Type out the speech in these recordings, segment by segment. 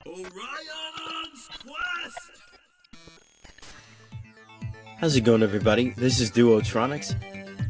Orion's Quest! How's it going, everybody? This is DuoTronix,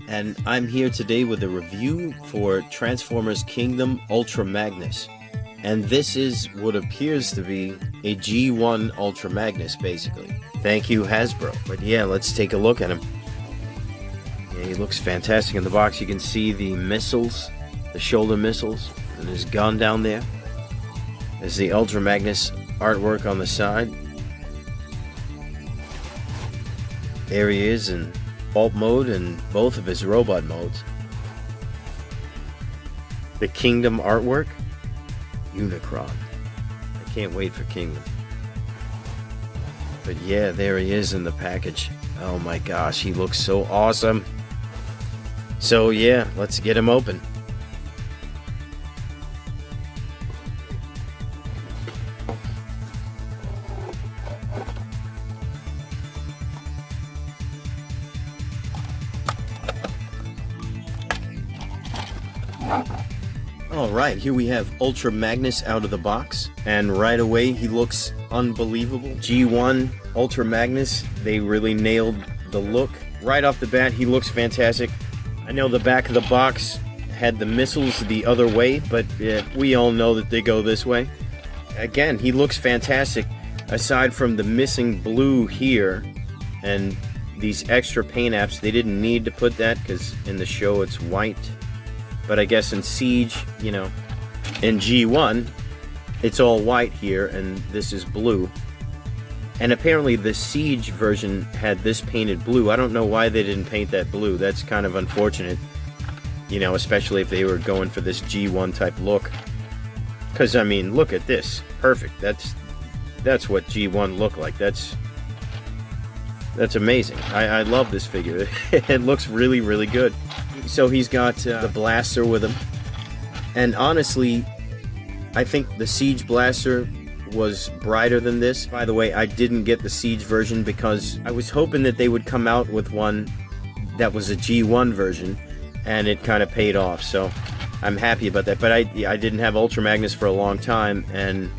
and I'm here today with a review for Transformers Kingdom Ultra Magnus. And this is what appears to be a G1 Ultra Magnus, basically. Thank you, Hasbro. But yeah, let's take a look at him. Yeah, he looks fantastic in the box. You can see the missiles, the shoulder missiles, and his gun down there. There's the Ultra Magnus artwork on the side. There he is in Vault mode and both of his robot modes. The Kingdom artwork. Unicron. I can't wait for Kingdom. But yeah, there he is in the package. Oh my gosh, he looks so awesome. So yeah, let's get him open. Alright, here we have Ultra Magnus out of the box, and right away he looks unbelievable. G1 Ultra Magnus, they really nailed the look. Right off the bat, he looks fantastic. I know the back of the box had the missiles the other way, but we all know that they go this way. Again, he looks fantastic. Aside from the missing blue here, and these extra paint apps, they didn't need to put that because in the show it's white. But I guess in Siege, you know, in G1, it's all white here, and this is blue. And apparently the Siege version had this painted blue. I don't know why they didn't paint that blue. That's kind of unfortunate, you know, especially if they were going for this G1 type look. Because, I mean, look at this. Perfect. That's what G1 looked like. That's amazing. I love this figure. It looks really, really good. So he's got the blaster with him, and honestly, I think the Siege blaster was brighter than this. By the way, I didn't get the Siege version because I was hoping that they would come out with one that was a G1 version, and it kind of paid off, so I'm happy about that. But I didn't have Ultra Magnus for a long time, and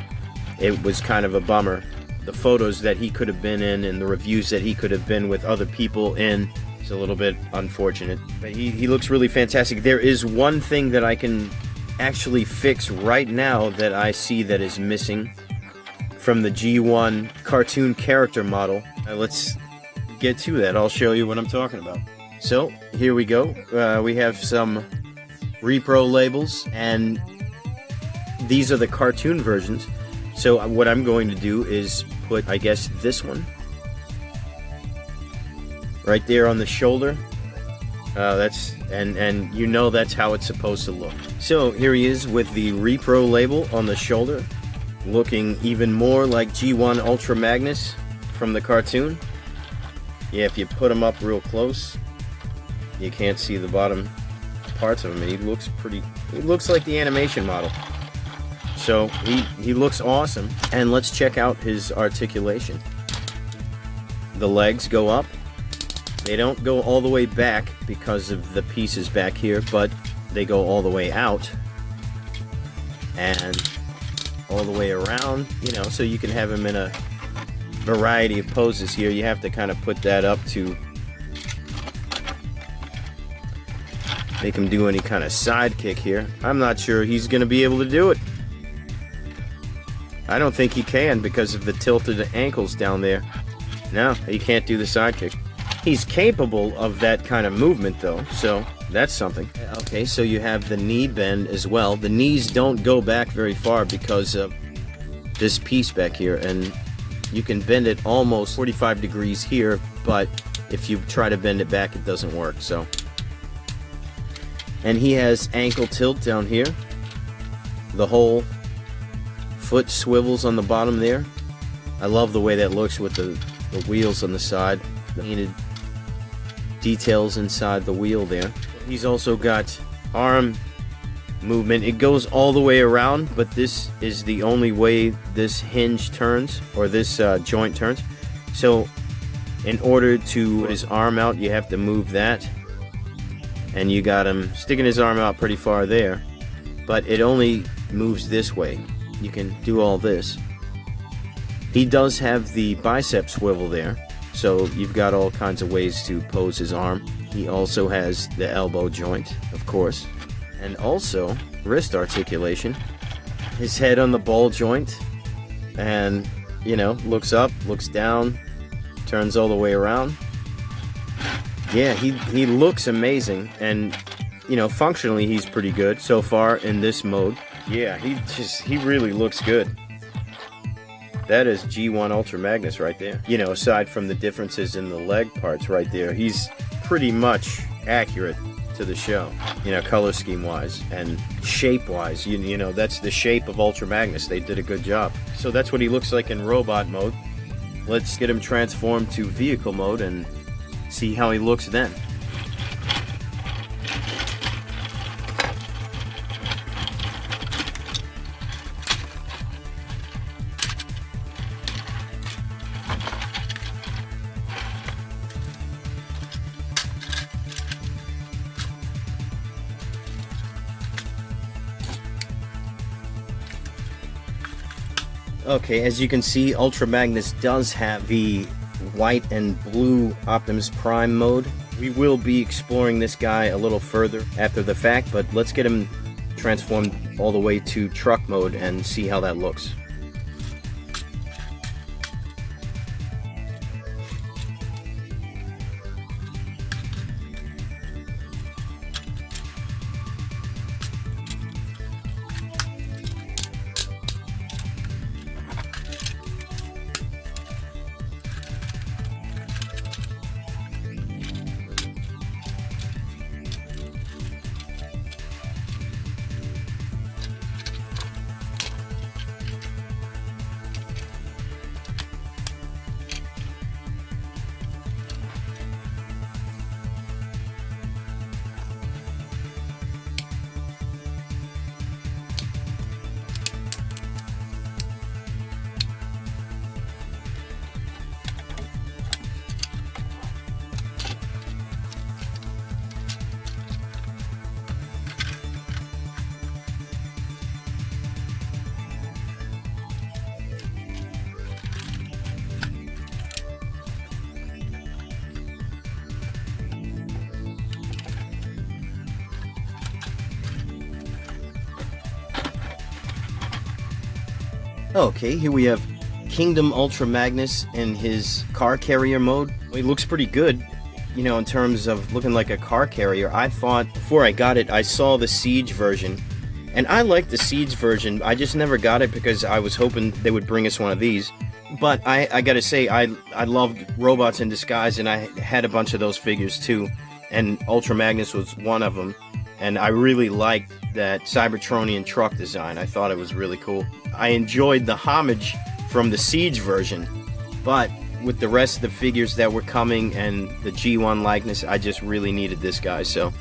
it was kind of a bummer. The photos that he could have been in and the reviews that he could have been with other people in, a little bit unfortunate, but he looks really fantastic. There is one thing that I can actually fix right now that I see that is missing from the G1 cartoon character model. Let's get to that. I'll show you what I'm talking about. So here we go. We have some repro labels, and these are the cartoon versions. So what I'm going to do is put, I guess, this one right there on the shoulder. And you know that's how it's supposed to look. So here he is with the repro label on the shoulder, looking even more like G1 Ultra Magnus from the cartoon. Yeah, if you put him up real close, you can't see the bottom parts of him. He looks like the animation model. So he looks awesome. And let's check out his articulation. The legs go up. They don't go all the way back because of the pieces back here, but they go all the way out and all the way around, you know, so you can have him in a variety of poses here. You have to kind of put that up to make him do any kind of side kick here. I'm not sure he's going to be able to do it. I don't think he can because of the tilted ankles down there. No, he can't do the side kick. He's capable of that kind of movement, though, so that's something. Okay, so you have the knee bend as well. The knees don't go back very far because of this piece back here, and you can bend it almost 45 degrees here, but if you try to bend it back, it doesn't work, so. And he has ankle tilt down here. The whole foot swivels on the bottom there. I love the way that looks with the wheels on the side. The painted details inside the wheel there. He's also got arm movement. It goes all the way around, but this is the only way this hinge turns, or this joint turns. So in order to put his arm out, you have to move that, and you got him sticking his arm out pretty far there, but it only moves this way. You can do all this, He does have the bicep swivel there, so you've got all kinds of ways to pose his arm. He also has the elbow joint, of course, and also wrist articulation. His head on the ball joint, and, you know, looks up, looks down, turns all the way around. Yeah, he looks amazing, and, you know, functionally he's pretty good so far in this mode. Yeah, he really looks good. That is G1 Ultra Magnus right there. You know, aside from the differences in the leg parts right there, he's pretty much accurate to the show. You know, color scheme wise and shape wise. You know, that's the shape of Ultra Magnus. They did a good job. So that's what he looks like in robot mode. Let's get him transformed to vehicle mode and see how he looks then. Okay, as you can see, Ultra Magnus does have the white and blue Optimus Prime mode. We will be exploring this guy a little further after the fact, but let's get him transformed all the way to truck mode and see how that looks. Okay, here we have Kingdom Ultra Magnus in his car carrier mode. He looks pretty good, you know, in terms of looking like a car carrier. I thought, before I got it, I saw the Siege version, and I like the Siege version. I just never got it because I was hoping they would bring us one of these. But I gotta say, I loved Robots in Disguise, and I had a bunch of those figures too, and Ultra Magnus was one of them. And I really liked that Cybertronian truck design. I thought it was really cool. I enjoyed the homage from the Siege version, but with the rest of the figures that were coming and the G1 likeness, I just really needed this guy, so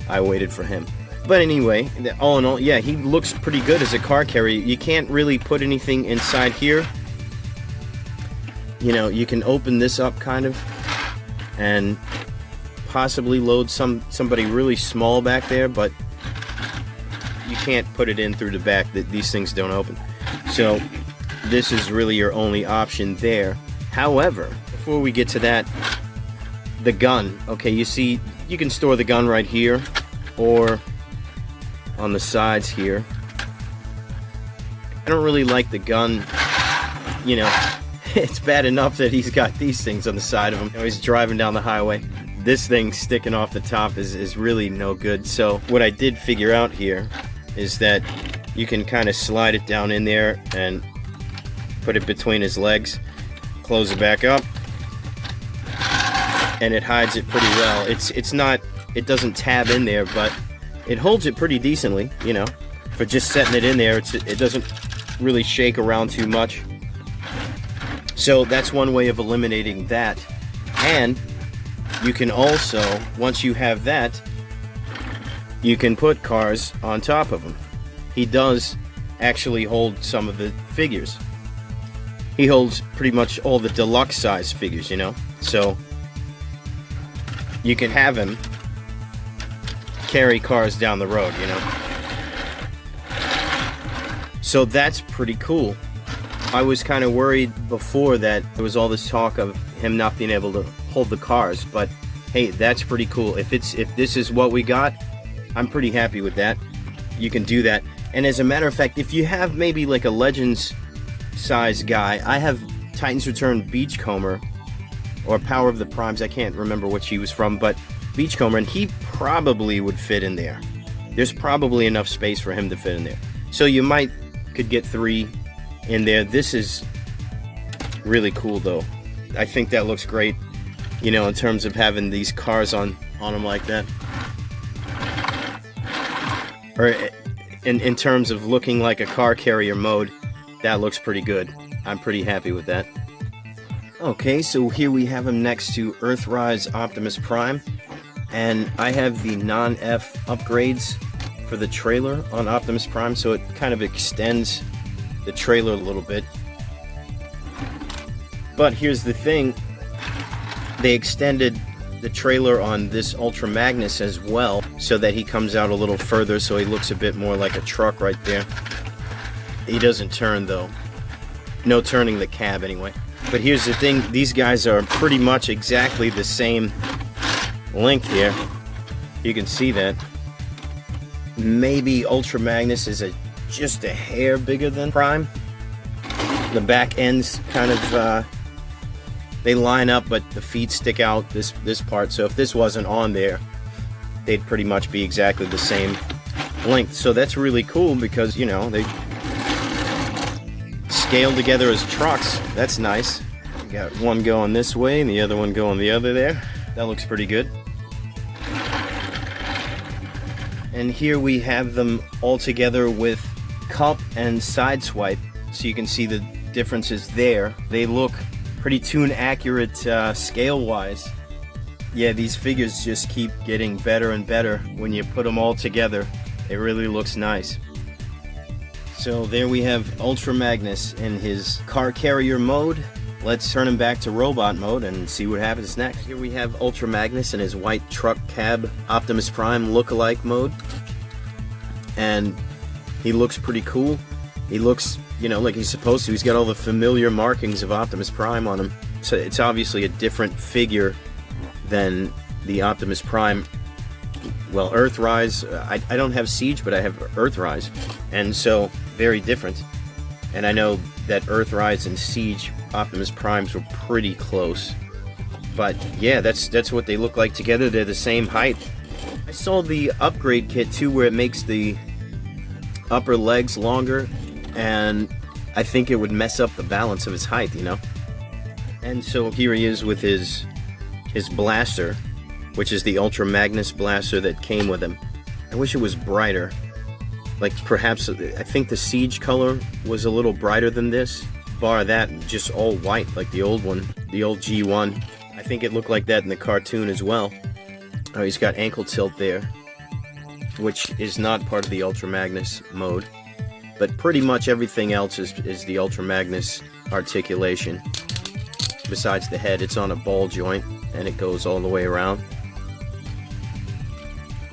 I waited for him. But anyway, all in all, yeah, he looks pretty good as a car carrier. You can't really put anything inside here. You know, you can open this up kind of and possibly load somebody really small back there, but you can't put it in through the back. These things don't open. So this is really your only option there. However, before we get to that, the gun. Okay, you see, you can store the gun right here or on the sides here. I don't really like the gun, you know. It's bad enough that he's got these things on the side of him. You know, he's driving down the highway. This thing sticking off the top is really no good. So what I did figure out here is that you can kind of slide it down in there and put it between his legs, close it back up, and it hides it pretty well. It doesn't tab in there, but it holds it pretty decently, you know. For just setting it in there, it doesn't really shake around too much. So that's one way of eliminating that. And you can also, once you have that, you can put cars on top of him. He does actually hold some of the figures. He holds pretty much all the deluxe size figures, you know. So you can have him carry cars down the road, you know. So that's pretty cool. I was kind of worried before that there was all this talk of him not being able to hold the cars, but hey, that's pretty cool. If this is what we got, I'm pretty happy with that. You can do that. And as a matter of fact, if you have maybe like a Legends size guy, I have Titans Return Beachcomber, or Power of the Primes, I can't remember what she was from, but Beachcomber, and he probably would fit in there. There's probably enough space for him to fit in there. So you could get 3 in there. This is really cool though. I think that looks great, you know, in terms of having these cars on them like that. Or in terms of looking like a car carrier mode, that looks pretty good. I'm pretty happy with that. Okay, so here we have him next to Earthrise Optimus Prime, and I have the non-F upgrades for the trailer on Optimus Prime, so it kind of extends the trailer a little bit. But here's the thing, they extended the trailer on this Ultra Magnus as well, so that he comes out a little further, so he looks a bit more like a truck right there. He doesn't turn though. No turning the cab anyway. But here's the thing, these guys are pretty much exactly the same length here. You can see that. Maybe Ultra Magnus is just a hair bigger than Prime. The back ends kind of, they line up, but the feet stick out this part. So if this wasn't on there, they'd pretty much be exactly the same length. So that's really cool because, you know, they scaled together as trucks. That's nice. We got one going this way and the other one going the other there. That looks pretty good. And here we have them all together with cup and sideswipe, so you can see the differences there. They look pretty tune accurate scale wise. Yeah, these figures just keep getting better and better when you put them all together. It really looks nice. So there we have Ultra Magnus in his car carrier mode. Let's turn him back to robot mode and see what happens next. Here we have Ultra Magnus in his white truck cab Optimus Prime look-alike mode. And he looks pretty cool. He looks, you know, like he's supposed to. He's got all the familiar markings of Optimus Prime on him. So it's obviously a different figure than the Optimus Prime. Well, Earthrise, I don't have Siege, but I have Earthrise. And so, very different. And I know that Earthrise and Siege Optimus Primes were pretty close. But yeah, that's what they look like together. They're the same height. I saw the upgrade kit too, where it makes the upper legs longer, and I think it would mess up the balance of his height, you know? And so here he is with his blaster, which is the Ultra Magnus blaster that came with him. I wish it was brighter. Like perhaps, I think the Siege color was a little brighter than this. Bar that, just all white like the old one, the old G1. I think it looked like that in the cartoon as well. Oh, he's got ankle tilt there, which is not part of the Ultra Magnus mode. But pretty much everything else is the Ultra Magnus articulation. Besides the head, it's on a ball joint, and it goes all the way around.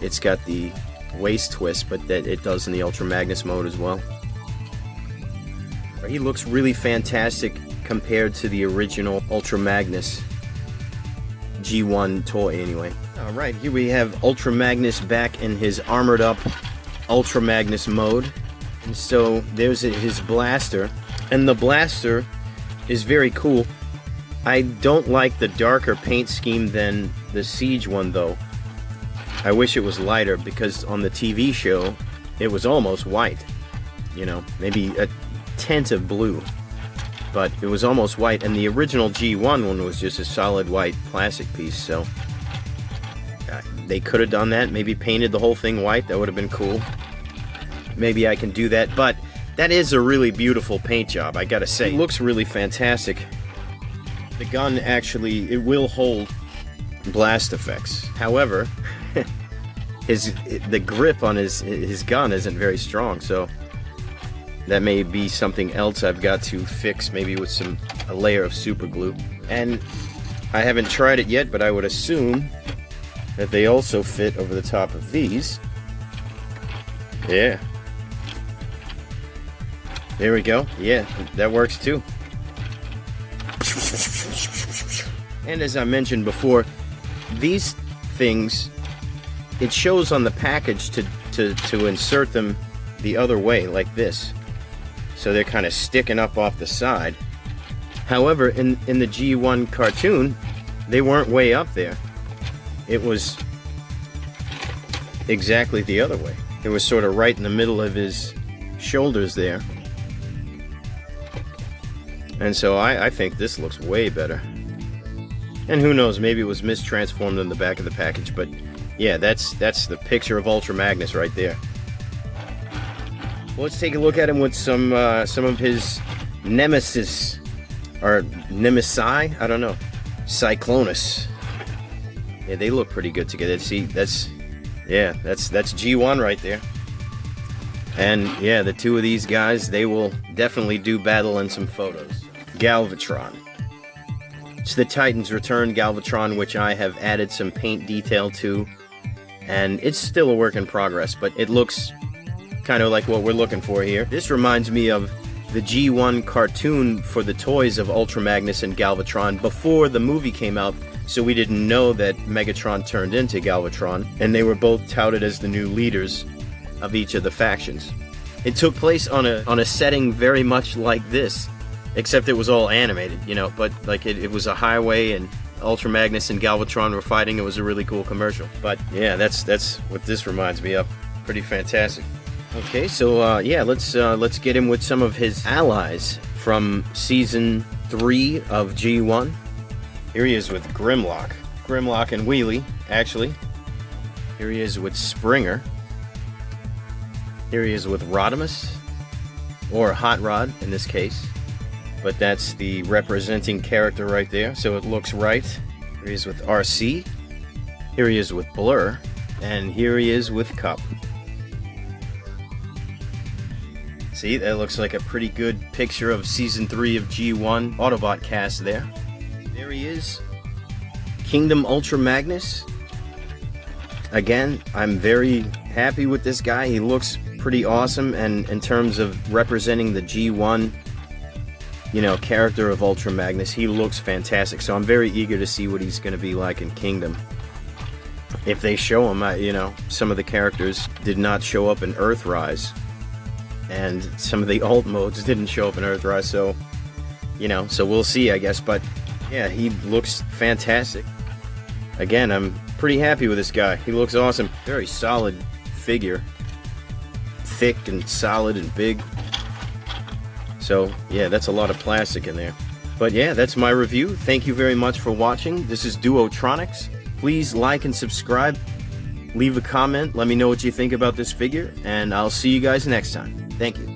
It's got the waist twist, but that it does in the Ultra Magnus mode as well. He looks really fantastic compared to the original Ultra Magnus G1 toy anyway. Alright, here we have Ultra Magnus back in his armored up Ultra Magnus mode. And so there's his blaster, and the blaster is very cool. I don't like the darker paint scheme than the Siege one though. I wish it was lighter, because on the TV show it was almost white. You know, maybe a tint of blue, but it was almost white, and the original G1 one was just a solid white plastic piece. So they could have done that, maybe painted the whole thing white. That would have been cool. Maybe I can do that, but that is a really beautiful paint job, I gotta say. It looks really fantastic. The gun actually, it will hold blast effects. However, the grip on his gun isn't very strong, so that may be something else I've got to fix, maybe with a layer of super glue. And I haven't tried it yet, but I would assume that they also fit over the top of these. Yeah. There we go. Yeah, that works too. And as I mentioned before, these things, it shows on the package to insert them the other way, like this. So they're kind of sticking up off the side. However, in the G1 cartoon, they weren't way up there. It was exactly the other way. It was sort of right in the middle of his shoulders there. And so I think this looks way better. And who knows, maybe it was mistransformed in the back of the package, but yeah, that's the picture of Ultra Magnus right there. Well, let's take a look at him with some of his nemesis, or nemesi, I don't know, Cyclonus. Yeah, they look pretty good together. See, that's G1 right there. And yeah, the two of these guys, they will definitely do battle in some photos. Galvatron. It's the Titans Return Galvatron, which I have added some paint detail to, and it's still a work in progress, but it looks kind of like what we're looking for here. This reminds me of the G1 cartoon for the toys of Ultra Magnus and Galvatron before the movie came out, so we didn't know that Megatron turned into Galvatron, and they were both touted as the new leaders of each of the factions. It took place on a setting very much like this, except it was all animated, you know, but like it was a highway and Ultra Magnus and Galvatron were fighting. It was a really cool commercial. But yeah, that's what this reminds me of. Pretty fantastic. Okay, so yeah, let's get him with some of his allies from season 3 of G1. Here he is with Grimlock and Wheelie, actually. Here he is with Springer. Here he is with Rodimus, or Hot Rod in this case. But that's the representing character right there, so it looks right. Here he is with RC. Here he is with Blur. And here he is with Cup. See, that looks like a pretty good picture of Season 3 of G1 Autobot cast there. There he is. Kingdom Ultra Magnus. Again, I'm very happy with this guy. He looks pretty awesome, and in terms of representing the G1, you know, character of Ultra Magnus, he looks fantastic. So I'm very eager to see what he's going to be like in Kingdom. If they show him, you know, some of the characters did not show up in Earthrise, and some of the alt modes didn't show up in Earthrise, so, you know, so we'll see, I guess. But yeah, he looks fantastic. Again, I'm pretty happy with this guy. He looks awesome. Very solid figure. Thick and solid and big. So yeah, that's a lot of plastic in there. But yeah, that's my review. Thank you very much for watching. This is DuoTronix. Please like and subscribe. Leave a comment. Let me know what you think about this figure. And I'll see you guys next time. Thank you.